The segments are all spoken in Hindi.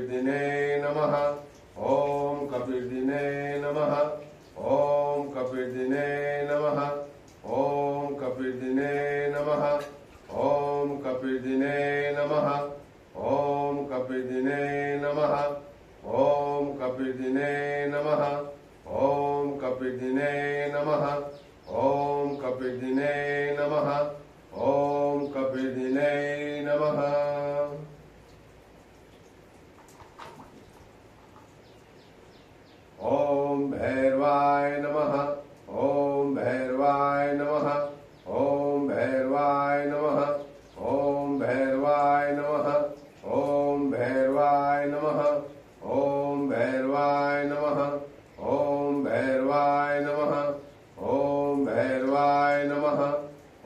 कपिर्दिने नमः। ओम कपिर्दिने नमः। ओम कपिर्दिने नमः। ओम कपिर्दिने नमः। ओम कपिर्दिने नमः। ओम कपिर्दिने नमः। ओम कपिर्दिने नमः। ओम कपिर्दिने नमः। ओम कपिर्दिने नमः। ओम कपिर्दिने नमः। ओम भैरवाय नमः। ओम भैरवाय नमः। ओम भैरवाय नमः। ओम भैरवाय नमः। ओम भैरवाय नमः। ओम भैरवाय नमः। ओम भैरवाय नमः। ओम भैरवाय नमः।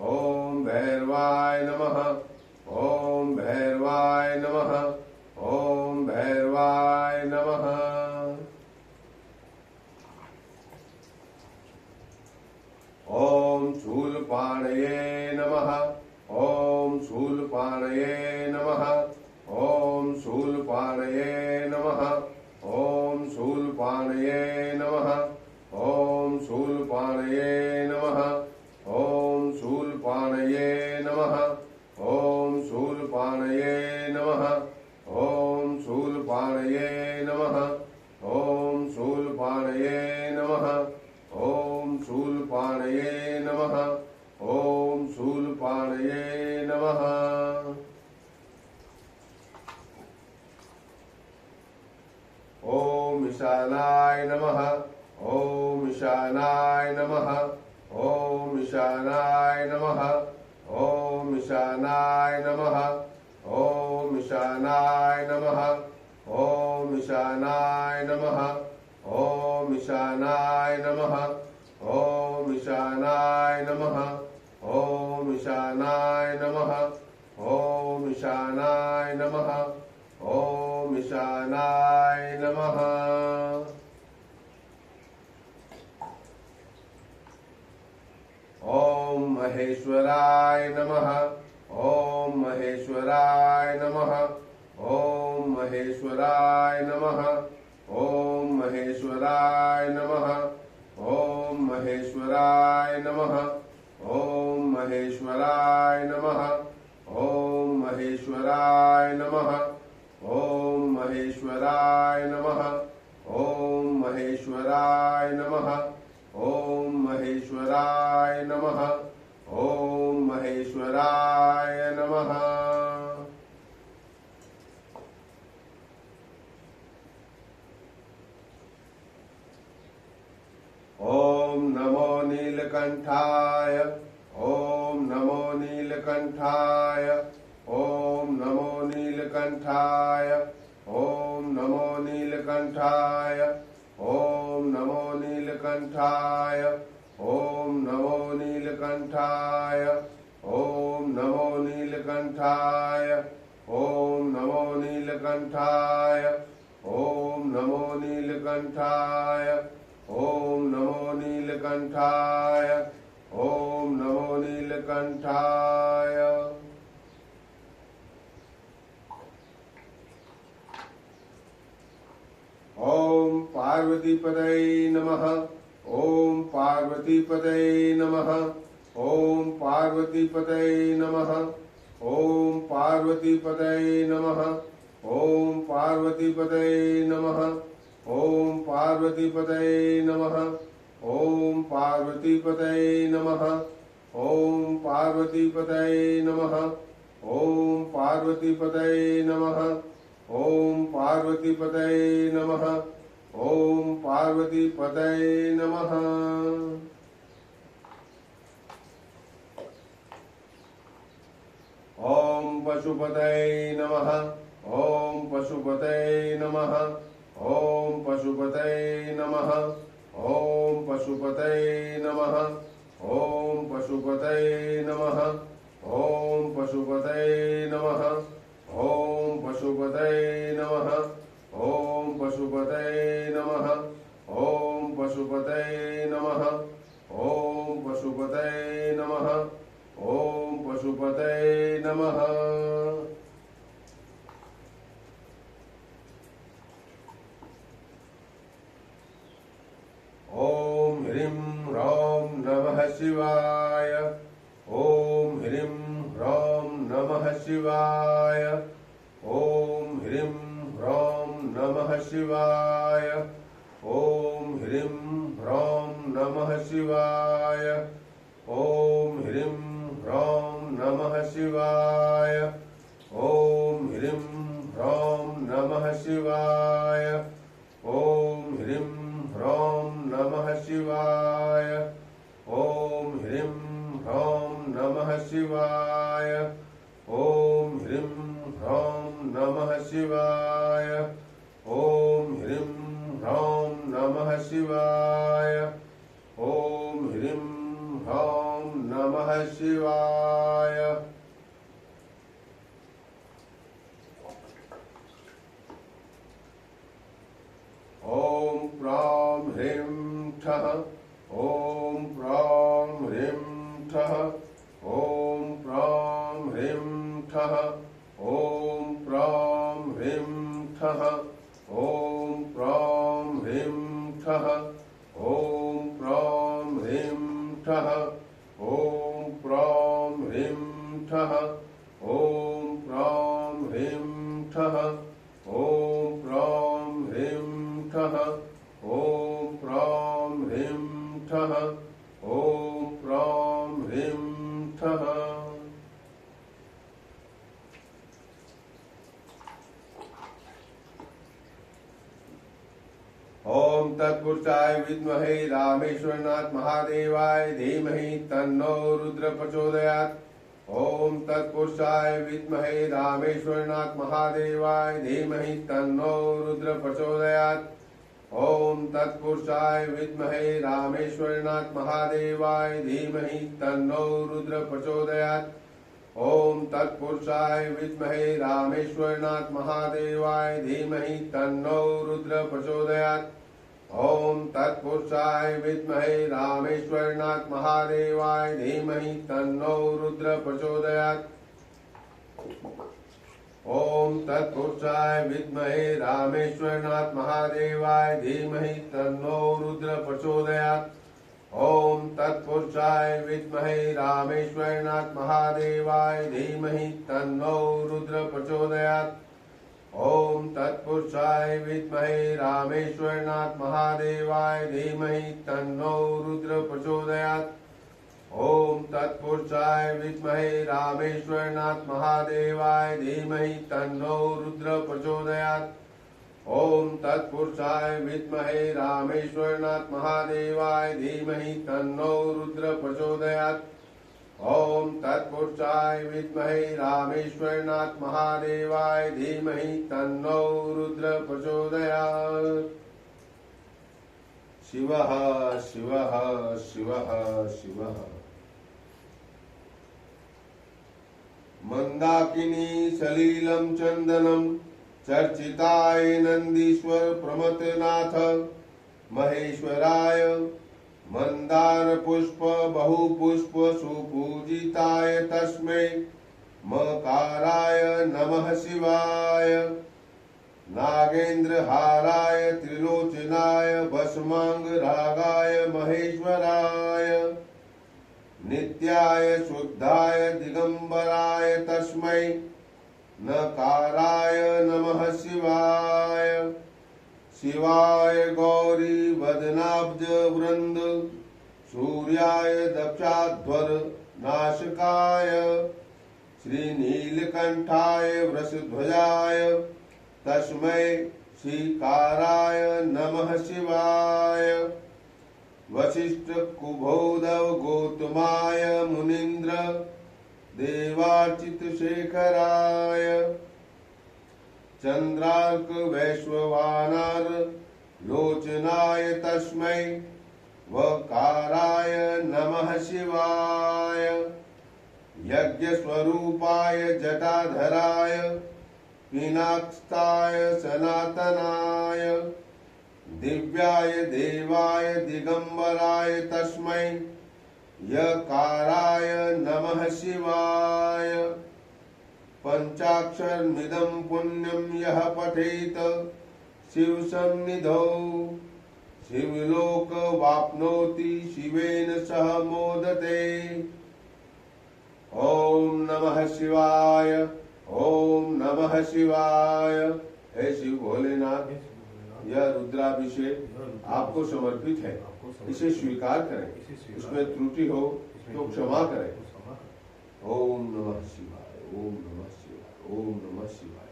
ओम भैरवाय नमः। ओम भैरवाय नमः। ओम भैरवाय नमः। ओम शूलपाणये नमः। ओम शूलपाणये नमः। ओम शूलपाणये नमः। ओम शूलपाणये नमः। ओम शूलपाणये नमः। ओम शूलपाणये नमः। ओम शूलपाणये नमः। ओम शूलपाणये नमः। ओम शूलपाणये नमः। ओम शूलपाणये नमः। ओम शूलपाणये नमः। ओम ईशानाय नमः। ओम ईशानाय नमः। ओम ईशानाय नमः। ओम ईशानाय नमः। ओम ईशानाय नमः। ओम ईशानाय नमः। ओम ईशानाय नमः। ओम ईशानाय नमः। ओम ईशानाय नमः। ओम ईशानाय नमः। ओम ईशानाय नमः। ओम महेश्वराय नमः। ओम महेश्वराय नमः। ओम महेश्वराय नमः। ओम महेश्वराय नमः। ओम महेश्वराय नमः। ओम महेश्वराय नमः। ओम महेश्वराय नमः। ओम महेश्वराय नमः। ओम महेश्वराय नमः। ओम महेश्वराय नमः। ओम महेश्वराय नमः। ओम नमो नीलकंठाय। ओम नमो नीलकंठाय। ओम नमो नीलकंठाय। ओम नमो नीलकंठाय। ओम नमो नीलकंठाय। ओम नमो नीलकंठाय। ओम नमो नीलकंठाय। ओम नमो नीलकंठाय। ओम नमो नीलकंठाय। ओम नमो नीलकंठाय। ओम नमो नीलकंठाय। ओम पार्वतीपतये नमः। ओम पार्वतीपतये नमः। ओम पार्वतीपतये नमः। ओम पार्वतीपतये नमः। ओम पार्वतीपतये नमः। ओम पार्वतीपतये नमः। ओम पार्वतीपतये नमः। ओम पार्वतीपतये नमः। ओम पार्वतीपतये नमः। ओम पार्वतीपतये नमः। ओम पार्वतीपतये नमः। ओम पशुपतये नमः। ओम पशुपतये नमः। ओम पशुपतये नमः। ओम पशुपतये नमः। ओम पशुपतये नमः। ओम पशुपतये नमः। ओम पशुपतये नमः। ओम पशुपतये नमः। ओम पशुपतये नमः। ओम पशुपतये नमः। ओम पशुपतये नमः। शिवाय। ओम ह्रीं ह्रौं नमः शिवाय। ओम ह्रीं ह्रौं नमः शिवाय। ओम ह्रीं ह्रौं नमः शिवाय। ओम ह्रीं ह्रौं नमः शिवाय। ओम ह्रीं ह्रौं नमः शिवाय। ओम ह्रीं ह्रौं नमः शिवाय। ओम ह्रीं ह्रौं नमः शिवाय। ओम ह्रीं ह्रौं नमः शिवाय। ओम ह्रीं ह्रौं नमः शिवाय। ओम ह्रीं ह्रौं नमः शिवाय। ओम प्रां ह्रीं ठः। ओम प्रां ह्रीं ठः। ओम प्रां ह्रीं ठः। ओम प्रां ह्रीं ठः। ओम प्रां ह्रीं ठः। ओम प्रां ह्रीं ठः। ओम प्रां ह्रीं ठः। ओम प्रां ह्रीं ठः। ओम प्रां ह्रीं ठः। ओम प्रां ह्रीं ठः। ओम प्रां ह्रीं ठः। ओम तत्पुरुषाय विद्महे रामेश्वरनाथ महादेवाय धीमहि तन्नो रुद्र प्रचोदयात्। ओम तत्पुरुषाय विद्महे रामेश्वरनाथ महादेवाय धीमहि तन्नो रुद्र प्रचोदयात्। ओम तत्पुरुषाय विद्महे रामेश्वरनाथ महादेवाय धीमहि तन्नो रुद्र प्रचोदयात्। ओम तत्पुरुषाय विद्महे रामेश्वरनाथ महादेवाय धीमहि तन्नो रुद्र प्रचोदयात्। ओम तत्पुरुषाय विद्महे रामेश्वरनाथ महादेवाय धीमहि तन्नो रुद्र प्रचोदयात्। ओम तत्पुरुषाय विद्महे रामेश्वरनाथ महादेवाय धीमहि तन्नो रुद्र प्रचोदयात्। ओम तत्पुरुषाय विद्महे रामेश्वरनाथ महादेवाय धीमहि तन्नो रुद्र प्रचोदयात्। ओम तत्पुरुषाय विद्महे रामेश्वरनाथ महादेवाय धीमहि तन्नो रुद्र प्रचोदयात्। ओम तत्पुरुषाय विद्महे रामेश्वरनाथ महादेवाय धीमहि तन्नो रुद्र प्रचोदयात्। ओम तत्पुरुषाय विद्महे रामेश्वरनाथ महादेवाय धीमहि तन्नो रुद्र प्रचोदयात्। ओम तत्पुरुषाय विद्महे रामेश्वरनाथ महादेवाय धीमहि तन्नो रुद्र प्रचोदयात्। शिवः शिवः शिवः शिवः। मंदाकिनी सलीलं चंदनम चर्चिताय नंदीश्वर प्रमथनाथ महेश्वराय मंदार पुष्प बहुपुष्प सुपूजिताय तस्मै मकाराय नमः शिवाय। नागेंद्रहाराय त्रिलोचनाय भस्मांग रागाय महेश्वराय नित्याय शुद्धाय दिगंबराय तस्मै नकाराय नमः शिवाय। शिवाय गौरी वदनाब्ज वृंद सूर्याय दक्षाध्वर नाशकाय श्रीनीलकंठाय वृषध्वजाय तस्मै श्रीकाराय नमः शिवाय। वशिष्ठ कुबोधव गौतमाय मुनीन्द्र देवार्चित शेखराय चंद्रार्क वैश्ववानर लोचनाय तस्मै वकाराय नमः शिवाय। यज्ञ स्वरूपाय जटाधराय पिनाकस्ताय सनातनाय दिव्याय देवाय दिगंबराय तस्मै यकाराय नमः शिवाय। पंचाक्षरमिदं पुण्यं यः पठेत शिवसन्निधौ शिवलोक वाप्नोति शिवेन सह मोदते। ओम नमः शिवाय, ओम नमः शिवाय। हे शिव भोलेनाथ, यह रुद्राभिषेक आपको समर्पित है, इसे स्वीकार करें। इसमें त्रुटि हो तो क्षमा करें। ओम नमः शिवाय, ओम नमः शिवाय, ओम नमः शिवाय।